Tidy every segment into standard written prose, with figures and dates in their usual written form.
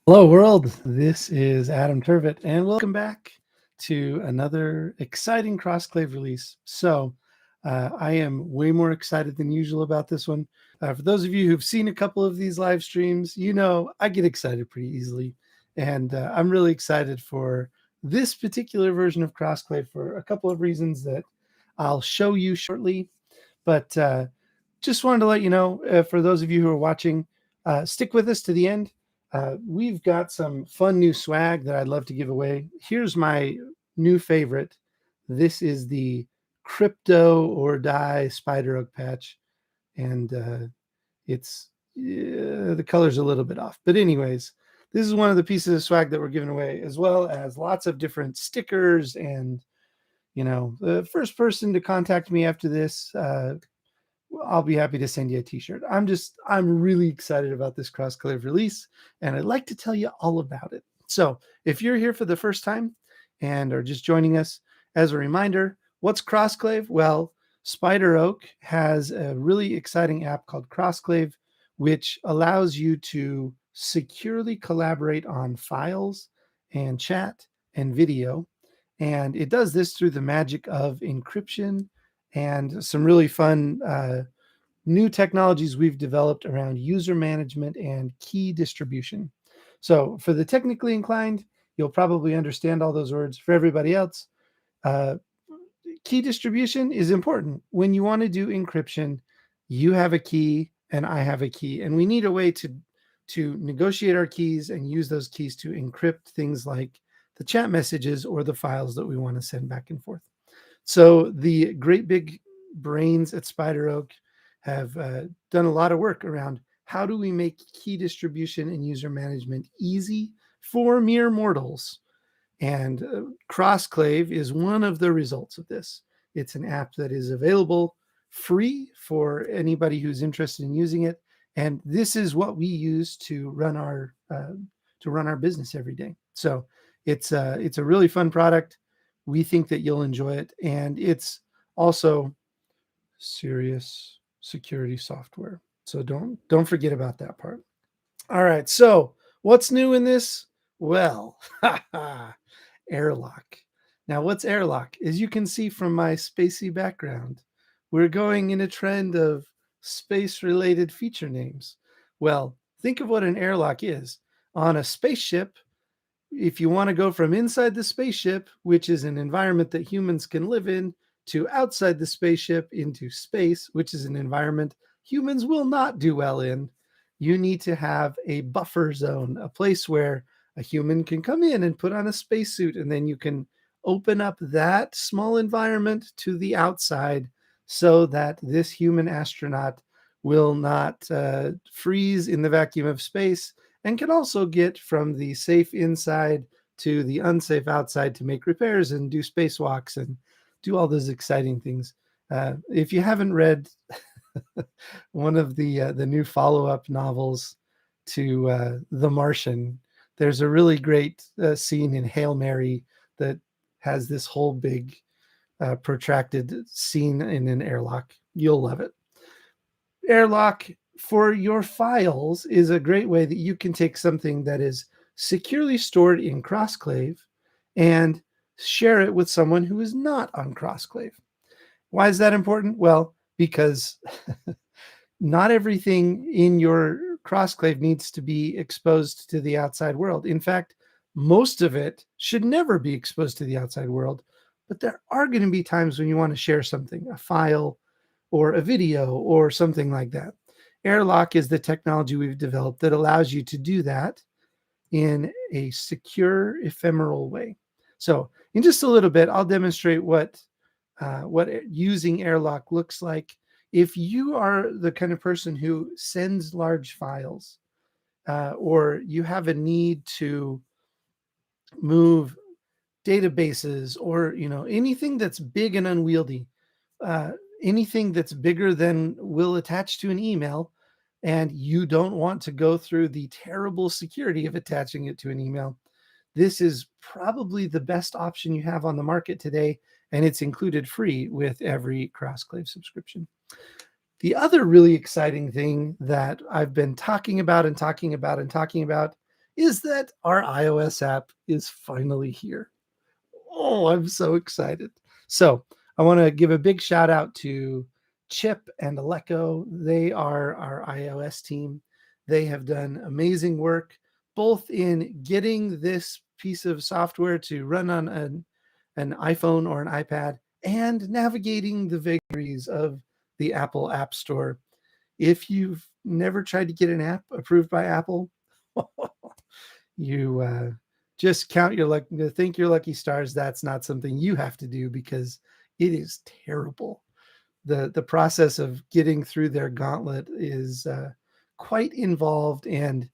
Hello, world. This is Adam Turvitt, and welcome back to another exciting CrossClave release. I am way more excited than usual about this one. For those of you who've seen a couple of these live streams, you know I get excited pretty easily, and I'm really excited for this particular version of CrossClave for a couple of reasons that I'll show you shortly. But just wanted to let you know, for those of you who are watching, stick with us to the end. We've got some fun new swag that I'd love to give away. Here's my new favorite. This is the Crypto or Die SpiderOak patch, and it's the color's a little bit off. But anyways, this is one of the pieces of swag that we're giving away, as well as lots of different stickers. And the first person to contact me after this, I'll be happy to send you a t-shirt. I'm really excited about this CrossClave release, and I'd like to tell you all about it. So if you're here for the first time and are just joining us, as a reminder, what's CrossClave? Well, SpiderOak has a really exciting app called CrossClave, which allows you to securely collaborate on files and chat and video. And it does this through the magic of encryption and some really fun new technologies we've developed around user management and key distribution. So for the technically inclined, you'll probably understand all those words. For everybody else, uh, key distribution is important. When you want to do encryption, you have a key and I have a key, and we need a way to negotiate our keys and use those keys to encrypt things like the chat messages or the files that we want to send back and forth. So the great big brains at SpiderOak have done a lot of work around how do we make key distribution and user management easy for mere mortals. And CrossClave is one of the results of this. It's an app that is available free for anybody who's interested in using it. And this is what we use to run our business every day. So it's a really fun product. We think that you'll enjoy it, and it's also serious security software. So don't forget about that part. All right. So what's new in this? Well, Airlock. Now, what's Airlock? As you can see from my spacey background, we're going in a trend of space-related feature names. Well, think of what an airlock is. On a spaceship, if you want to go from inside the spaceship, which is an environment that humans can live in, to outside the spaceship into space, which is an environment humans will not do well in, you need to have a buffer zone, a place where a human can come in and put on a spacesuit, and then you can open up that small environment to the outside so that this human astronaut will not freeze in the vacuum of space, and can also get from the safe inside to the unsafe outside to make repairs and do spacewalks and do all those exciting things. If you haven't read one of the new follow-up novels to The Martian, there's a really great scene in Hail Mary that has this whole big protracted scene in an airlock. You'll love it. Airlock for your files is a great way that you can take something that is securely stored in CrossClave and share it with someone who is not on CrossClave. Why is that important? Well, because not everything in your CrossClave needs to be exposed to the outside world. In fact, most of it should never be exposed to the outside world, but there are going to be times when you want to share something, a file or a video or something like that. Airlock is the technology we've developed that allows you to do that in a secure, ephemeral way. So in just a little bit, I'll demonstrate what using Airlock looks like. If you are the kind of person who sends large files, or you have a need to move databases, or anything that's big and unwieldy, anything that's bigger than will attach to an email, and you don't want to go through the terrible security of attaching it to an email, this is probably the best option you have on the market today, and it's included free with every CrossClave subscription. The other really exciting thing that I've been talking about is that our iOS app is finally here. Oh, I'm so excited. So I want to give a big shout out to Chip and Aleko. They are our iOS team. They have done amazing work, both in getting this piece of software to run on an iPhone or an iPad and navigating the vagaries of the Apple App Store. If you've never tried to get an app approved by Apple, you just count your luck, think your lucky stars. That's not something you have to do because it is terrible. The process of getting through their gauntlet is quite involved, and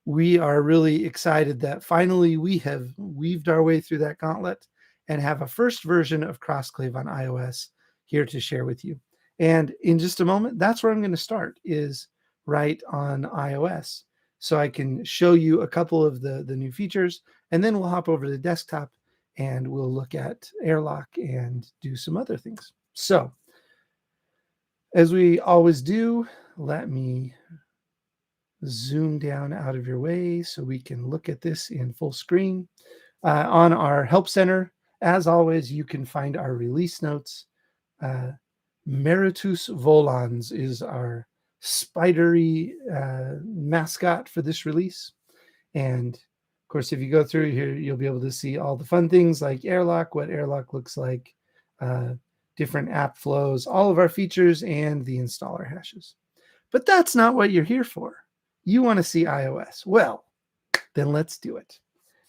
we are really excited that finally we have weaved our way through that gauntlet and have a first version of CrossClave on iOS here to share with you. And in just a moment, that's where I'm going to start, is right on iOS. So I can show you a couple of the new features, and then we'll hop over to the desktop and we'll look at Airlock and do some other things. So as we always do, let me zoom down out of your way so we can look at this in full screen. On our Help Center, as always, you can find our release notes. Meritus volans is our spidery mascot for this release. And of course, if you go through here, you'll be able to see all the fun things like Airlock, what Airlock looks like, different app flows, all of our features, and the installer hashes. But that's not what you're here for. You want to see iOS. Well, then let's do it.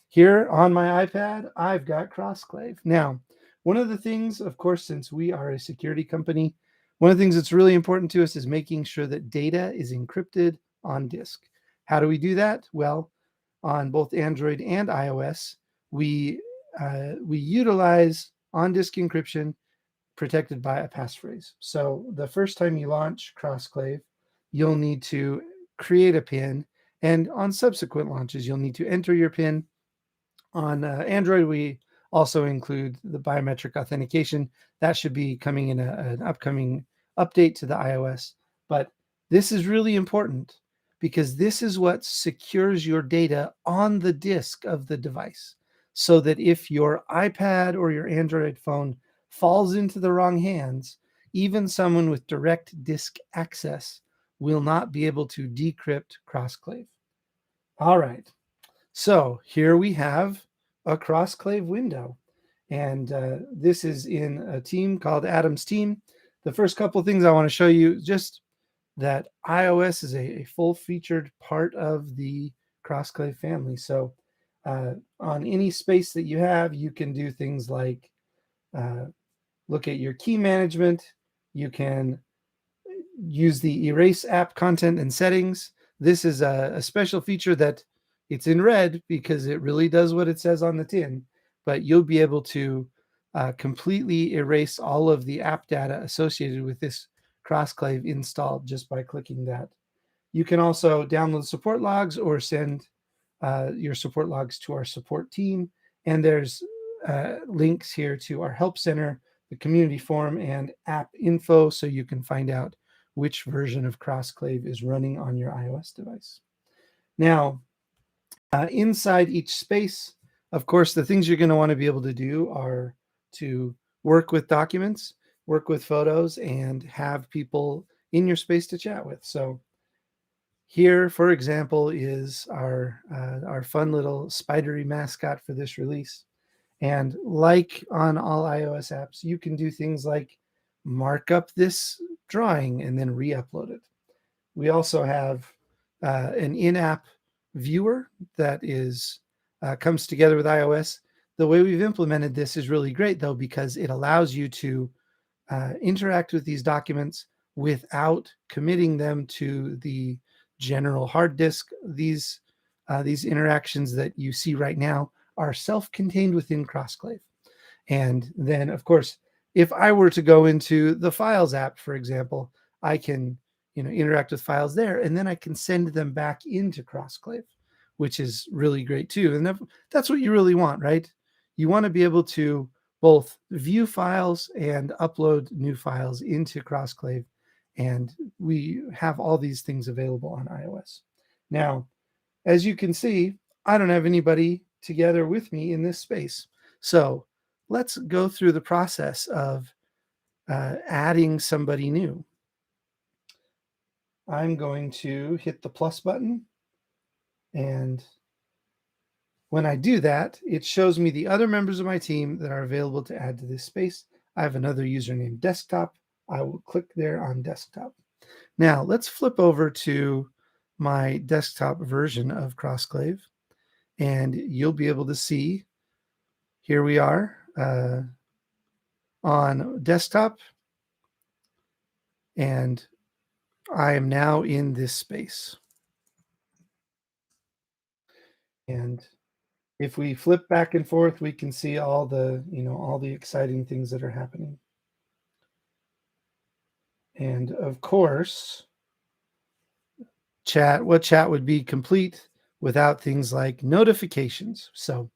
Here on my iPad, I've got CrossClave. Now, one of the things, of course, since we are a security company, one of the things that's really important to us is making sure that data is encrypted on disk. How do we do that? Well, on both Android and iOS, we utilize on-disk encryption protected by a passphrase. So the first time you launch CrossClave, you'll need to create a PIN, and on subsequent launches, you'll need to enter your PIN. On Android, we also include the biometric authentication. That should be coming in an upcoming update to the iOS. But this is really important because this is what secures your data on the disk of the device, so that if your iPad or your Android phone falls into the wrong hands, even someone with direct disk access will not be able to decrypt CrossClave. All right. So here we have a CrossClave window, and this is in a team called Adam's team. The first couple of things I want to show you, just that iOS is a full-featured part of the CrossClave family. So on any space that you have, you can do things like look at your key management. You can use the erase app content and settings. This is a special feature that it's in red because it really does what it says on the tin, but you'll be able to completely erase all of the app data associated with this CrossClave installed just by clicking that. You can also download support logs or send your support logs to our support team. And there's links here to our Help Center, the community forum, and app info, so you can find out which version of CrossClave is running on your iOS device. Now, inside each space, of course, the things you're going to want to be able to do are to work with documents, work with photos, and have people in your space to chat with. So here, for example, is our fun little spidery mascot for this release. And like on all iOS apps, you can do things like mark up this drawing and then re-upload it. We also have an in-app viewer that is comes together with iOS. The way we've implemented this is really great, though, because it allows you to interact with these documents without committing them to the general hard disk. These interactions that you see right now are self-contained within CrossClave. And then, of course, if I were to go into the Files app, for example, I can interact with files there, and then I can send them back into CrossClave, which is really great too. And that's what you really want, right? You want to be able to both view files and upload new files into CrossClave, and we have all these things available on iOS. Now, as you can see, I don't have anybody together with me in this space. So let's go through the process of adding somebody new. I'm going to hit the plus button, and when I do that, it shows me the other members of my team that are available to add to this space. I have another user named Desktop. I will click there on Desktop. Now let's flip over to my desktop version of CrossClave, and you'll be able to see, here we are on desktop, and I am now in this space. And if we flip back and forth, we can see all the, all the exciting things that are happening. And of course, what chat would be complete without things like notifications. So,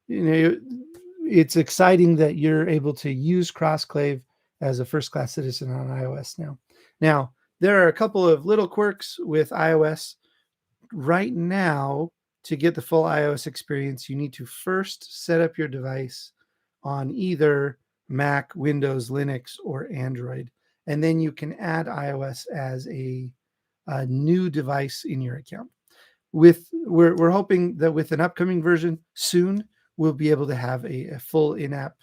it's exciting that you're able to use CrossClave as a first-class citizen on iOS now. Now, there are a couple of little quirks with iOS. Right now, to get the full iOS experience, you need to first set up your device on either Mac, Windows, Linux, or Android. And then you can add iOS as a new device in your account. We're hoping that with an upcoming version soon, we'll be able to have a full in-app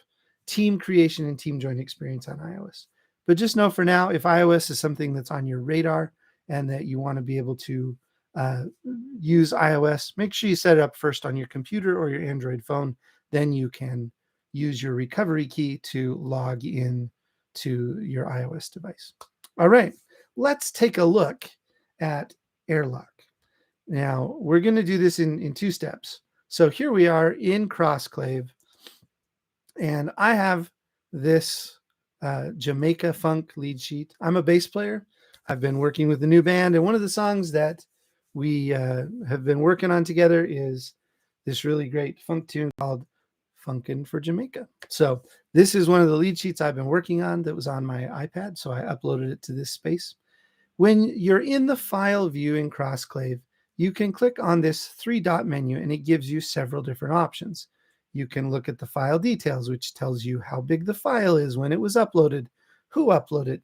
team creation and team join experience on iOS. But just know for now, if iOS is something that's on your radar and that you want to be able to use iOS, make sure you set it up first on your computer or your Android phone. Then you can use your recovery key to log in to your iOS device. All right, let's take a look at Airlock. Now, we're going to do this in two steps. So here we are in CrossClave, and I have this Jamaica funk lead sheet. I'm a bass player. I've been working with a new band, and one of the songs that we have been working on together is this really great funk tune called Funkin' for Jamaica. So this is one of the lead sheets I've been working on that was on my iPad, so I uploaded it to this space. When you're in the file view in CrossClave, you can click on this three-dot menu, and it gives you several different options. You can look at the file details, which tells you how big the file is, when it was uploaded, who uploaded.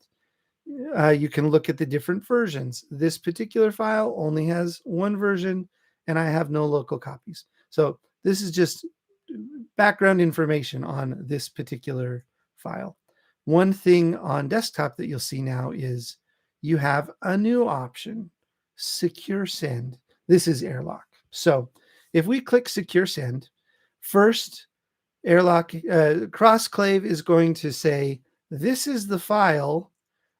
You can look at the different versions. This particular file only has one version, and I have no local copies. So this is just background information on this particular file. One thing on desktop that you'll see now is you have a new option, Secure Send. This is Airlock. So if we click Secure Send, first Airlock, CrossClave is going to say, this is the file.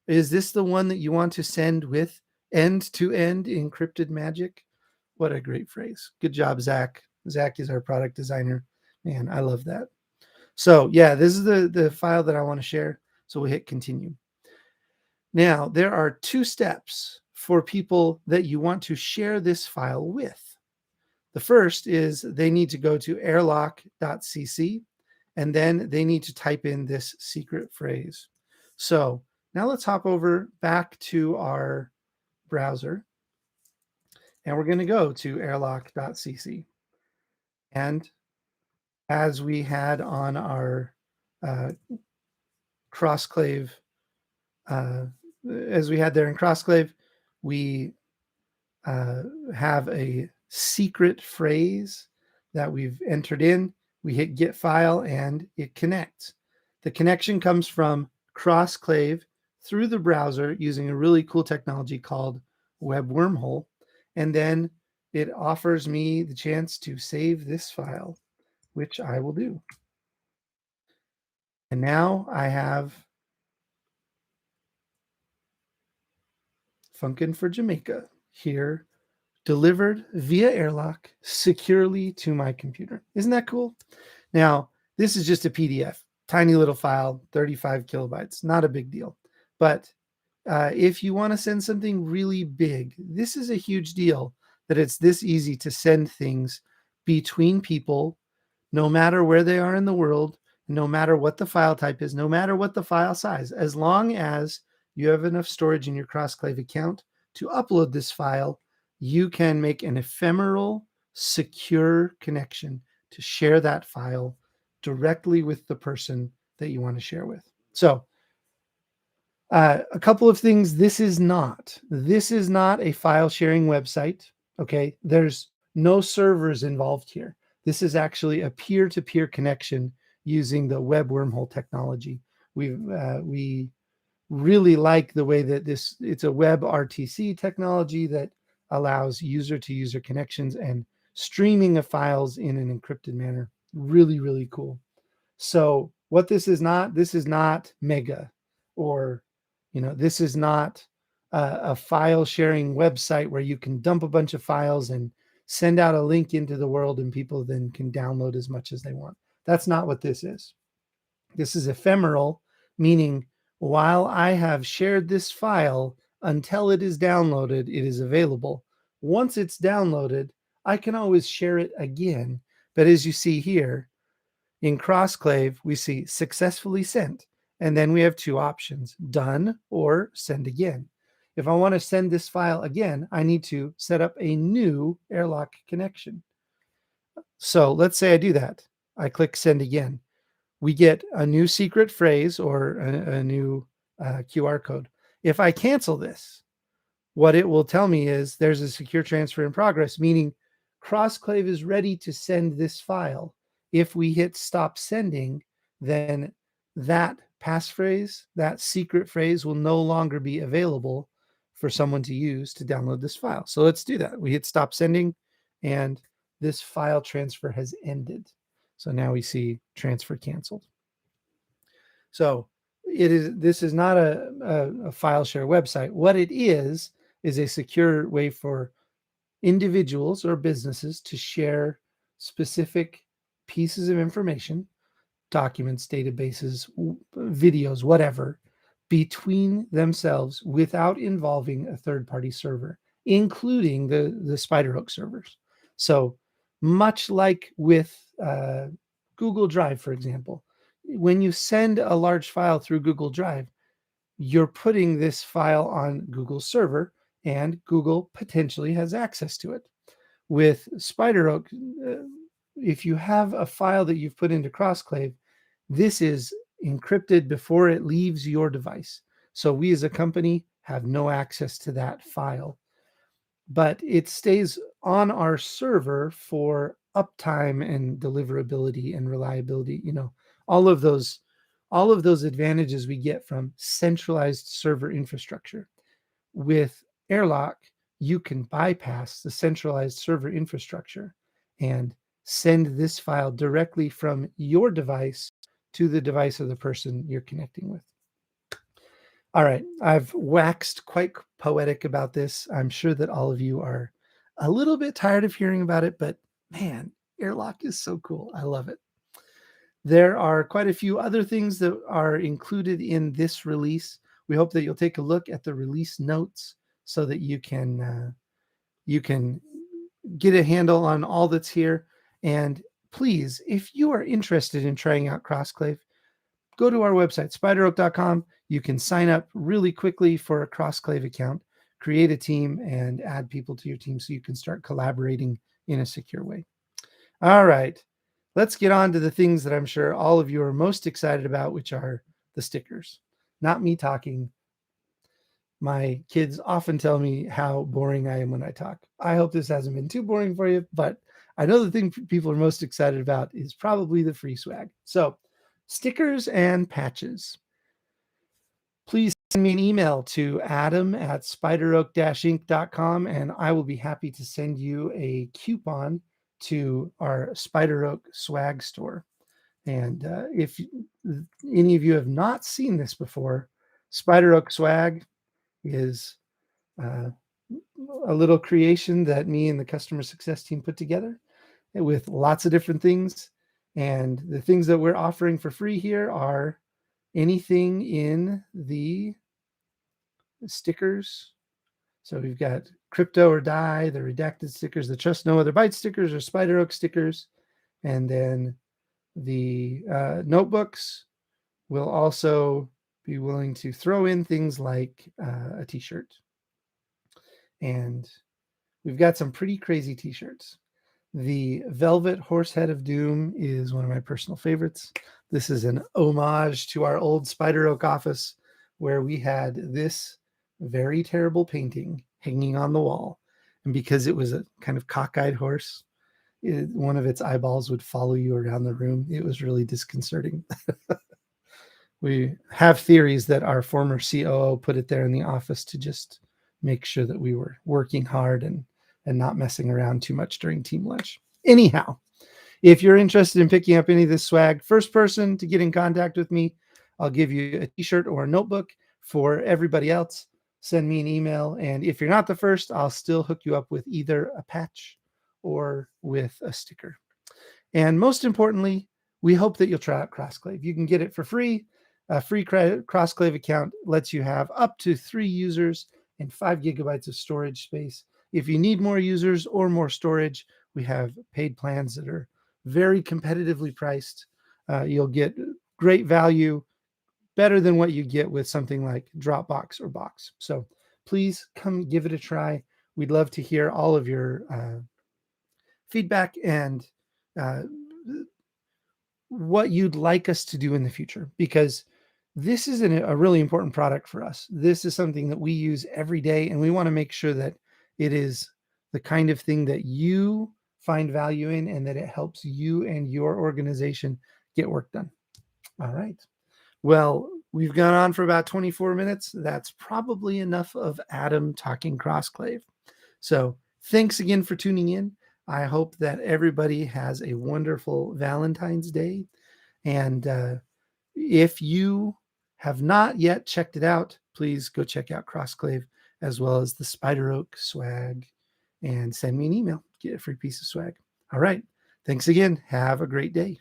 Is this the one that you want to send with end-to-end encrypted magic? What a great phrase. Good job, Zach. Zach is our product designer. Man, I love that. So yeah, this is the file that I want to share. So we'll hit continue. Now, there are two steps for people that you want to share this file with. The first is they need to go to airlock.cc, and then they need to type in this secret phrase. So now let's hop over back to our browser, and we're going to go to airlock.cc. And as we had on our CrossClave, as we had there in CrossClave, we have a secret phrase that we've entered in. We hit get file and it connects. The connection comes from CrossClave through the browser using a really cool technology called Web Wormhole. And then it offers me the chance to save this file, which I will do. And now I have Funkin' for Jamaica here, delivered via Airlock securely to my computer. Isn't that cool? Now, this is just a PDF, tiny little file, 35 kilobytes, not a big deal. But if you want to send something really big, this is a huge deal that it's this easy to send things between people, no matter where they are in the world, no matter what the file type is, no matter what the file size, as long as you have enough storage in your CrossClave account to upload this file, you can make an ephemeral secure connection to share that file directly with the person that you want to share with. So a couple of things. This is not a file sharing website. Okay. There's no servers involved here. This is actually a peer-to-peer connection using the web wormhole technology. We really like the way that it's a web RTC technology that allows user-to-user connections and streaming of files in an encrypted manner. Really, really cool. So what this is not Mega, or, this is not a file sharing website where you can dump a bunch of files and send out a link into the world and people then can download as much as they want. That's not what this is. This is ephemeral, meaning while I have shared this file until it is downloaded, it is available. Once it's downloaded, I can always share it again. But as you see here, in CrossClave, we see successfully sent, and then we have two options, done or send again. If I want to send this file again, I need to set up a new Airlock connection. So let's say I do that. I click send again. We get a new secret phrase or a new QR code. If I cancel this, what it will tell me is there's a secure transfer in progress, meaning CrossClave is ready to send this file. If we hit stop sending, then that passphrase, that secret phrase, will no longer be available for someone to use to download this file. So let's do that. We hit stop sending, and this file transfer has ended. So now we see transfer canceled. So this is not a file share website. What it is a secure way for individuals or businesses to share specific pieces of information, documents, databases, videos, whatever, between themselves without involving a third-party server, including the SpiderOak servers. So much like with Google Drive, for example, when you send a large file through Google Drive, you're putting this file on Google's server, and Google potentially has access to it. With SpiderOak, if you have a file that you've put into CrossClave, this is encrypted before it leaves your device. So we as a company have no access to that file, but it stays on our server for uptime and deliverability and reliability. All of those advantages we get from centralized server infrastructure. With Airlock, you can bypass the centralized server infrastructure and send this file directly from your device to the device of the person you're connecting with. All right, I've waxed quite poetic about this. I'm sure that all of you are a little bit tired of hearing about it, but man, Airlock is so cool. I love it. There are quite a few other things that are included in this release. We hope that you'll take a look at the release notes so that you can get a handle on all that's here. And please, if you are interested in trying out CrossClave, go to our website, SpiderOak.com. You can sign up really quickly for a CrossClave account, create a team, and add people to your team so you can start collaborating in a secure way. All right, let's get on to the things that I'm sure all of you are most excited about, which are the stickers. Not me talking. My kids often tell me how boring I am when I talk. I hope this hasn't been too boring for you, but I know the thing people are most excited about is probably the free swag. So, stickers and patches. Please send me an email to adam@spideroak-inc.com, and I will be happy to send you a coupon to our SpiderOak swag store. And if any of you have not seen this before, SpiderOak swag is a little creation that me and the customer success team put together with lots of different things. And the things that we're offering for free here are anything in the stickers. So we've got crypto or die, the redacted stickers, the trust no other byte stickers, or SpiderOak stickers. And then the notebooks will also be willing to throw in things like a t-shirt. And we've got some pretty crazy t-shirts. The Velvet Horse Head of Doom is one of my personal favorites. This is an homage to our old SpiderOak office where we had this very terrible painting hanging on the wall. And because it was a kind of cockeyed horse, one of its eyeballs would follow you around the room. It was really disconcerting. We have theories that our former COO put it there in the office to just make sure that we were working hard and not messing around too much during team lunch. Anyhow, if you're interested in picking up any of this swag, first person to get in contact with me, I'll give you a t-shirt or a notebook. For everybody else, send me an email. And if you're not the first, I'll still hook you up with either a patch or with a sticker. And most importantly, we hope that you'll try out CrossClave. You can get it for free. A free CrossClave account lets you have up to 3 users and 5 gigabytes of storage space. If you need more users or more storage, we have paid plans that are very competitively priced. You'll get great value, better than what you get with something like Dropbox or Box. So please come give it a try. We'd love to hear all of your feedback and what you'd like us to do in the future, because this is a really important product for us. This is something that we use every day, and we want to make sure that it is the kind of thing that you find value in and that it helps you and your organization get work done. All right. Well, we've gone on for about 24 minutes. That's probably enough of Adam talking CrossClave. So thanks again for tuning in. I hope that everybody has a wonderful Valentine's Day. And if you have not yet checked it out, please go check out CrossClave as well as the SpiderOak swag and send me an email. Get a free piece of swag. All right. Thanks again. Have a great day.